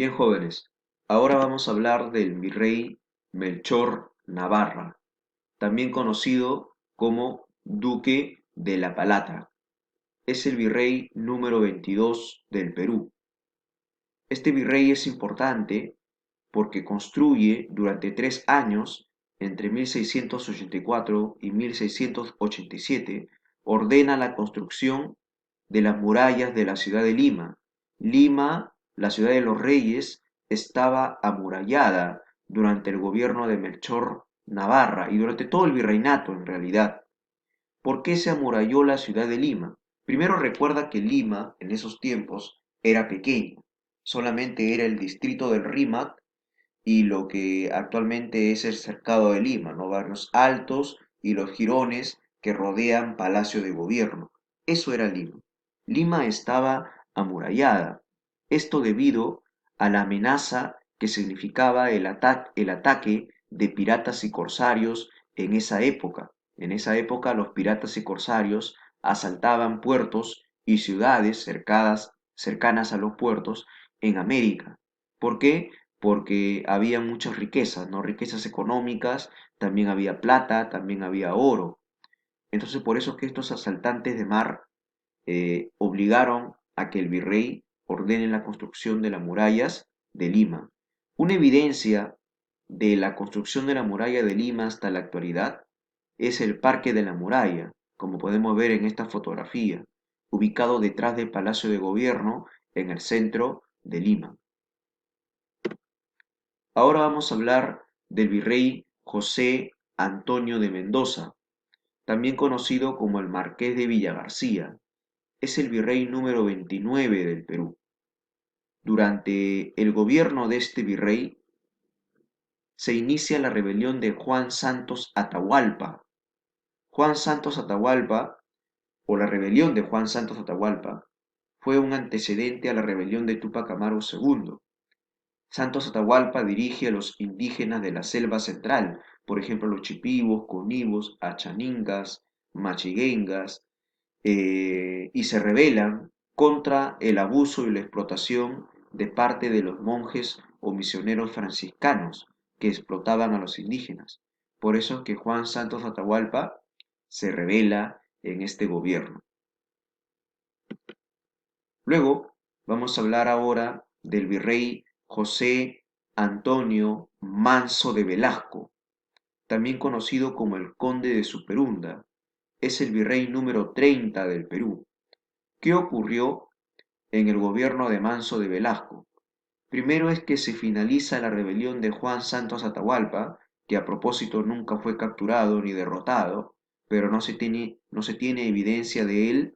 Bien, jóvenes, ahora vamos a hablar del virrey Melchor Navarra, también conocido como Duque de la Palatra. Es el virrey número 22 del Perú. Este virrey es importante porque construye durante 3 años, entre 1684 y 1687, ordena la construcción de las murallas de la ciudad de Lima. Lima, la ciudad de los reyes, estaba amurallada durante el gobierno de Melchor Navarra y durante todo el virreinato en realidad. ¿Por qué se amuralló la ciudad de Lima? Primero recuerda que Lima en esos tiempos era pequeña, solamente era el distrito del Rímac y lo que actualmente es el cercado de Lima, ¿no? Barrios Altos y los jirones que rodean Palacio de Gobierno. Eso era Lima. Lima estaba amurallada. Esto debido a la amenaza que significaba el ataque de piratas y corsarios en esa época. En esa época los piratas y corsarios asaltaban puertos y ciudades cercanas a los puertos en América. ¿Por qué? Porque había muchas riquezas, ¿no? Riquezas económicas, también había plata, también había oro. Entonces, por eso es que estos asaltantes de mar obligaron a que el virrey ordene la construcción de las murallas de Lima. Una evidencia de la construcción de la muralla de Lima hasta la actualidad es el Parque de la Muralla, como podemos ver en esta fotografía, ubicado detrás del Palacio de Gobierno en el centro de Lima. Ahora vamos a hablar del virrey José Antonio de Mendoza, también conocido como el Marqués de Villagarcía. Es el virrey número 29 del Perú. Durante el gobierno de este virrey se inicia la rebelión de Juan Santos Atahualpa. Juan Santos Atahualpa, o la rebelión de Juan Santos Atahualpa, fue un antecedente a la rebelión de Túpac Amaru II. Santos Atahualpa dirige a los indígenas de la selva central, por ejemplo los chipivos, conivos, achaningas, machiguengas, y se rebelan contra el abuso y la explotación de parte de los monjes o misioneros franciscanos que explotaban a los indígenas. Por eso es que Juan Santos Atahualpa se rebela en este gobierno. Luego vamos a hablar ahora del virrey José Antonio Manso de Velasco, también conocido como el Conde de Superunda. Es el virrey número 30 del Perú. ¿Qué ocurrió en el gobierno de Manso de Velasco? Primero es que se finaliza la rebelión de Juan Santos Atahualpa, que a propósito nunca fue capturado ni derrotado, pero no se tiene evidencia de él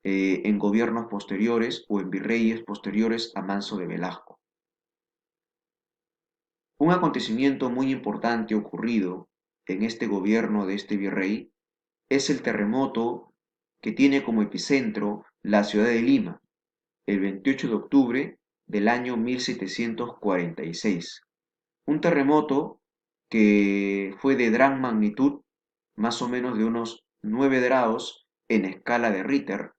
en gobiernos posteriores o en virreyes posteriores a Manso de Velasco. Un acontecimiento muy importante ocurrido en este gobierno de este virrey es el terremoto que tiene como epicentro la ciudad de Lima, el 28 de octubre del año 1746. Un terremoto que fue de gran magnitud, más o menos de unos 9 grados en escala de Richter,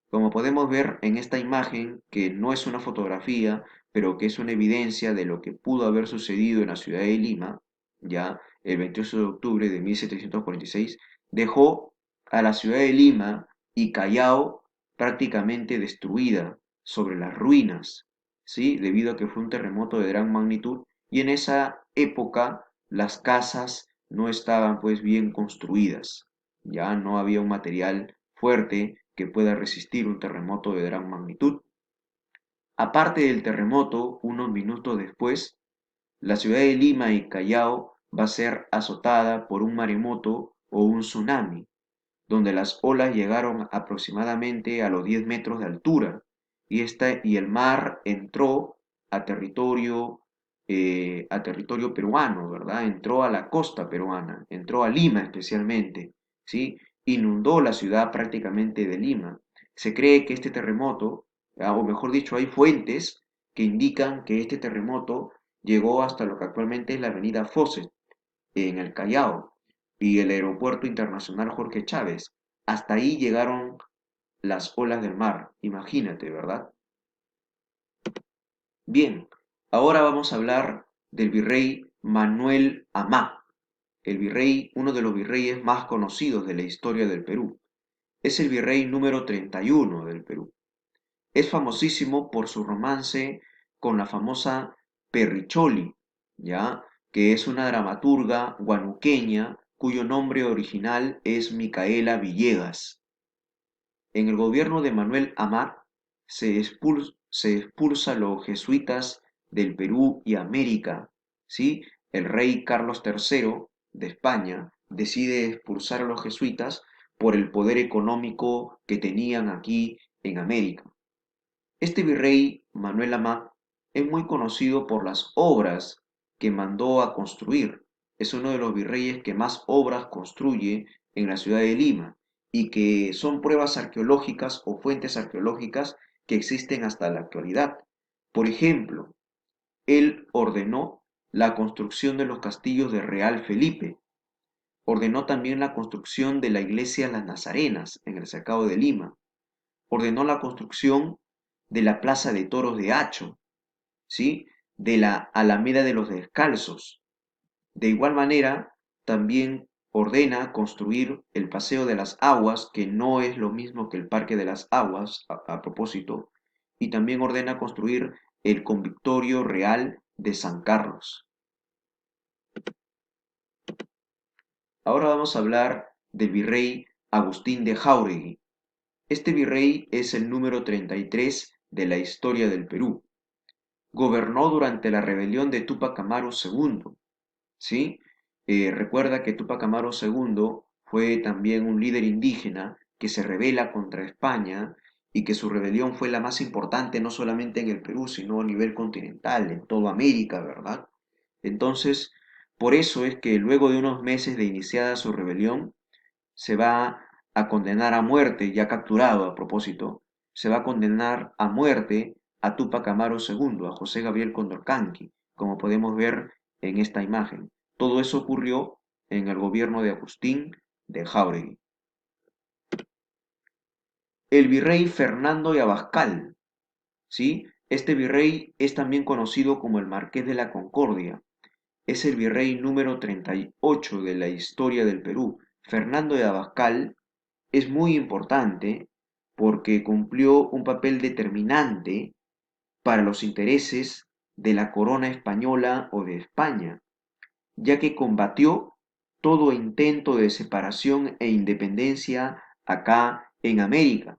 como podemos ver en esta imagen, que no es una fotografía, pero que es una evidencia de lo que pudo haber sucedido en la ciudad de Lima, ya el 28 de octubre de 1746, dejó a la ciudad de Lima y Callao prácticamente destruida sobre las ruinas, ¿sí? Debido a que fue un terremoto de gran magnitud y en esa época las casas no estaban pues bien construidas, ya no había un material fuerte que pueda resistir un terremoto de gran magnitud. Aparte del terremoto, unos minutos después, la ciudad de Lima y Callao va a ser azotada por un maremoto o un tsunami, donde las olas llegaron aproximadamente a los 10 metros de altura y el mar entró a territorio peruano, ¿verdad? Entró a la costa peruana, entró a Lima especialmente, ¿sí? Inundó la ciudad prácticamente de Lima. Se cree que este terremoto, o mejor dicho, hay fuentes que indican que este terremoto llegó hasta lo que actualmente es la avenida Fawcett, en el Callao, y el Aeropuerto Internacional Jorge Chávez. Hasta ahí llegaron las olas del mar, imagínate, ¿verdad? Bien, Ahora vamos a hablar del virrey Manuel Amat, el virrey, uno de los virreyes más conocidos de la historia del Perú. Es el virrey número 31 del Perú. Es famosísimo por su romance con la famosa Perricholi, ¿ya? Que es una dramaturga guanuqueña cuyo nombre original es Micaela Villegas. En el gobierno de Manuel Amat se expulsa a los jesuitas del Perú y América, ¿sí? El rey Carlos III de España decide expulsar a los jesuitas por el poder económico que tenían aquí en América. Este virrey, Manuel Amat, es muy conocido por las obras que mandó a construir. Es uno de los virreyes que más obras construye en la ciudad de Lima y que son pruebas arqueológicas o fuentes arqueológicas que existen hasta la actualidad. Por ejemplo, él ordenó la construcción de los castillos de Real Felipe, ordenó también la construcción de la iglesia Las Nazarenas en el Cercado de Lima, ordenó la construcción de la Plaza de Toros de Hacho, ¿sí? De la Alameda de los Descalzos. De igual manera, también ordena construir el Paseo de las Aguas, que no es lo mismo que el Parque de las Aguas, a propósito, y también ordena construir el Convictorio Real de San Carlos. Ahora vamos a hablar del virrey Agustín de Jáuregui. Este virrey es el número 33 de la historia del Perú. Gobernó durante la rebelión de Túpac Amaru II, ¿sí? Recuerda que Túpac Amaru II fue también un líder indígena que se rebela contra España y que su rebelión fue la más importante no solamente en el Perú, sino a nivel continental, en toda América, ¿verdad? Entonces, por eso es que luego de unos meses de iniciada su rebelión, se va a condenar a muerte, ya capturado a propósito, se va a condenar a muerte a Túpac Amaru II, a José Gabriel Condorcanqui, como podemos ver en esta imagen. Todo eso ocurrió en el gobierno de Agustín de Jáuregui. El virrey Fernando de Abascal, ¿sí? Este virrey es también conocido como el Marqués de la Concordia. Es el virrey número 38 de la historia del Perú. Fernando de Abascal es muy importante porque cumplió un papel determinante para los intereses de la corona española o de España, ya que combatió todo intento de separación e independencia acá en América.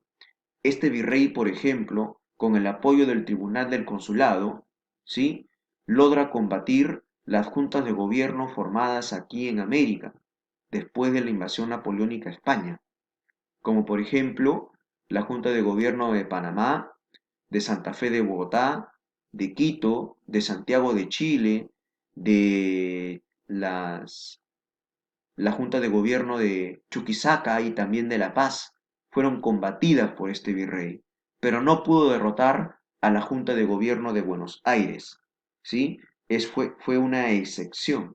Este virrey, por ejemplo, con el apoyo del Tribunal del Consulado, ¿sí? Logra combatir las juntas de gobierno formadas aquí en América, después de la invasión napoleónica a España, como por ejemplo la Junta de Gobierno de Panamá, de Santa Fe de Bogotá, de Quito, de Santiago de Chile, de la Junta de Gobierno de Chuquisaca y también de La Paz, fueron combatidas por este virrey, pero no pudo derrotar a la Junta de Gobierno de Buenos Aires, ¿sí? Fue una excepción,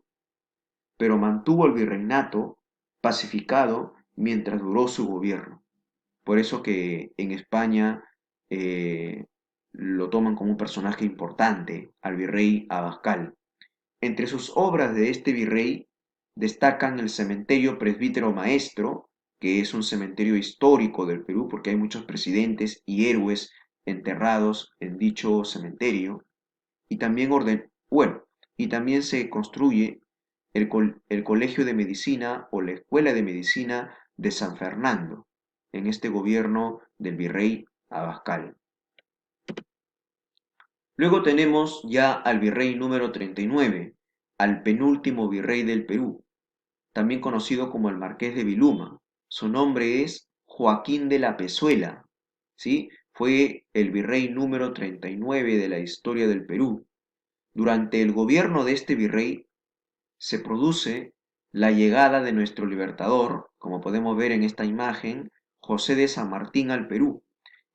pero mantuvo el virreinato pacificado mientras duró su gobierno. Por eso que en España lo toman como un personaje importante al virrey Abascal. Entre sus obras de este virrey destacan el Cementerio Presbítero Maestro, que es un cementerio histórico del Perú porque hay muchos presidentes y héroes enterrados en dicho cementerio, y también y también se construye el Colegio de Medicina o la Escuela de Medicina de San Fernando, en este gobierno del virrey Abascal. Luego tenemos ya al virrey número 39, al penúltimo virrey del Perú, también conocido como el Marqués de Viluma. Su nombre es Joaquín de la Pezuela, ¿sí? Fue el virrey número 39 de la historia del Perú. Durante el gobierno de este virrey se produce la llegada de nuestro libertador, como podemos ver en esta imagen, José de San Martín al Perú,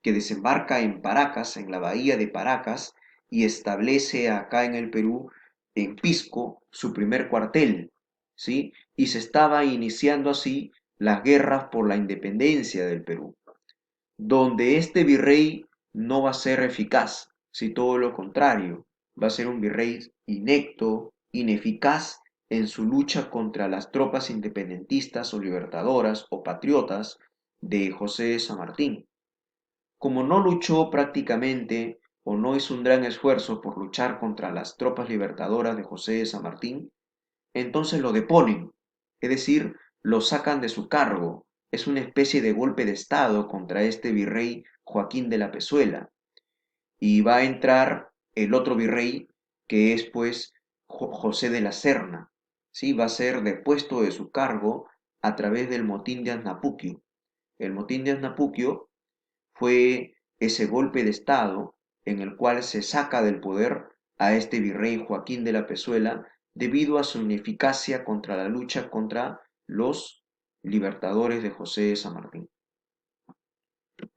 que desembarca en Paracas, en la bahía de Paracas, y establece acá en el Perú, en Pisco, su primer cuartel, ¿sí? Y se estaba iniciando así las guerras por la independencia del Perú, donde este virrey no va a ser eficaz, si todo lo contrario, Va a ser un virrey inecto, ineficaz en su lucha contra las tropas independentistas o libertadoras o patriotas de José de San Martín. Como no luchó prácticamente o no hizo un gran esfuerzo por luchar contra las tropas libertadoras de José de San Martín, entonces lo deponen, es decir, lo sacan de su cargo. Es una especie de golpe de estado contra este virrey Joaquín de la Pezuela. Y va a entrar el otro virrey, que es pues José de la Serna. ¿Sí? Va a ser depuesto de su cargo a través del motín de Aznapuquio. El motín de Aznapuquio fue ese golpe de estado en el cual se saca del poder a este virrey Joaquín de la Pezuela debido a su ineficacia contra la lucha contra los libertadores de José de San Martín.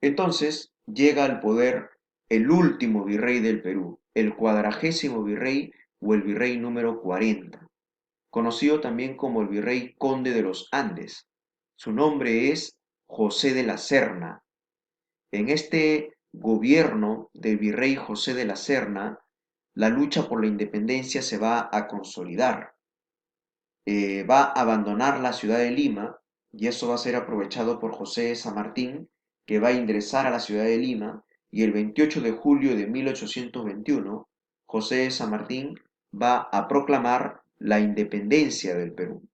Entonces llega al poder el último virrey del Perú, el 40º virrey o el virrey número 40, conocido también como el virrey conde de los Andes. Su nombre es José de la Serna. En este gobierno del virrey José de la Serna, la lucha por la independencia se va a consolidar. Va a abandonar la ciudad de Lima y eso va a ser aprovechado por José de San Martín, que va a ingresar a la ciudad de Lima y el 28 de julio de 1821, José de San Martín va a proclamar la independencia del Perú.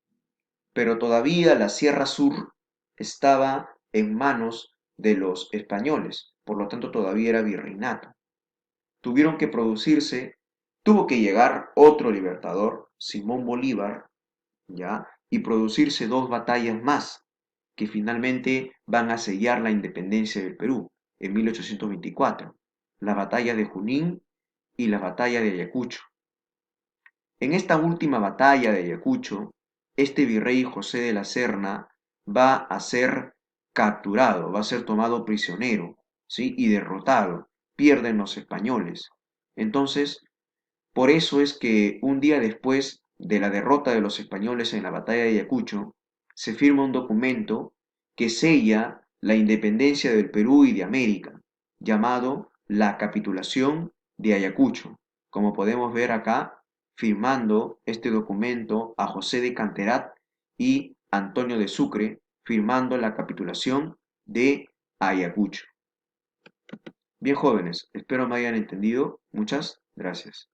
Pero todavía la Sierra Sur estaba en manos de los españoles, por lo tanto todavía era virreinato. Tuvieron que producirse, tuvo que llegar otro libertador, Simón Bolívar, ¿ya? Y producirse dos batallas más, que finalmente van a sellar la independencia del Perú en 1824, la batalla de Junín y la batalla de Ayacucho. En esta última batalla de Ayacucho, este virrey José de la Serna va a ser capturado, va a ser tomado prisionero, ¿sí? Y derrotado, pierden los españoles. Entonces, por eso es que un día después de la derrota de los españoles en la batalla de Ayacucho, se firma un documento que sella la independencia del Perú y de América, llamado la Capitulación de Ayacucho. Como podemos ver acá, firmando este documento a José de Canterat y Antonio de Sucre, firmando la capitulación de Ayacucho. Bien jóvenes, espero me hayan entendido. Muchas gracias.